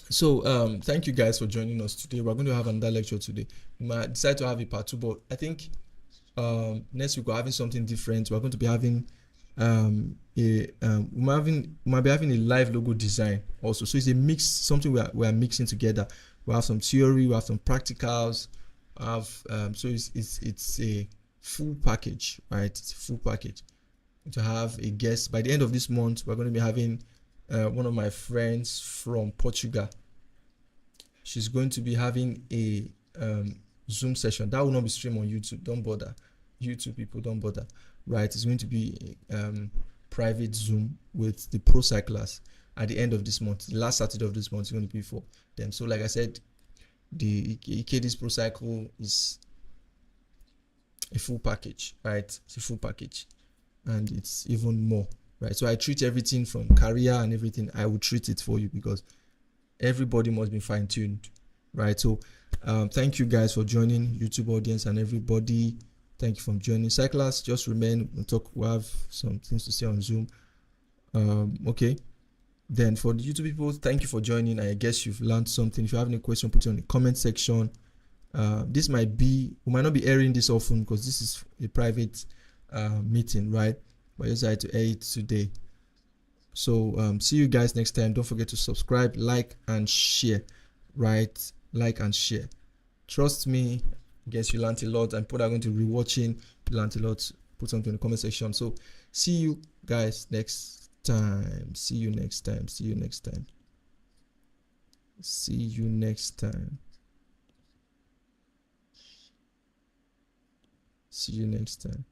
So thank you guys for joining us today. We're going to have another lecture today. We might decide to have a part 2, but I think next week we're having something different. We're going to be having we might be having a live logo design also. So it's a mix, something we are mixing together. We have some theory, we have some practicals, so it's a full package, right? It's a full package. To have a guest by the end of this month. We're going to be having one of my friends from Portugal. She's going to be having a Zoom session that will not be streamed on YouTube. Don't bother, YouTube people, don't bother, right? It's going to be private Zoom with the pro cyclists at the end of this month. The last Saturday of this month is going to be for them. So like I said, the EkD's pro cycle is a full package, right? It's a full package. And it's even more, right? So I treat everything from career and everything. I will treat it for you because everybody must be fine-tuned, right? So thank you guys for joining, YouTube audience and everybody. Thank you for joining. Cyclists, just remain. We'll have some things to say on Zoom. Okay. Then for the YouTube people, thank you for joining. I guess you've learned something. If you have any question, put it on the comment section. We might not be airing this often because this is a private meeting, right? But I decided to air it today. So see you guys next time. Don't forget to subscribe, like and share, right? Like and share. Trust me, I guess you learned a lot, and people are going to be watching. You learned a lot. Put something in the comment section. So see you guys next time. See you next time. See you next time. See you next time. See you next time.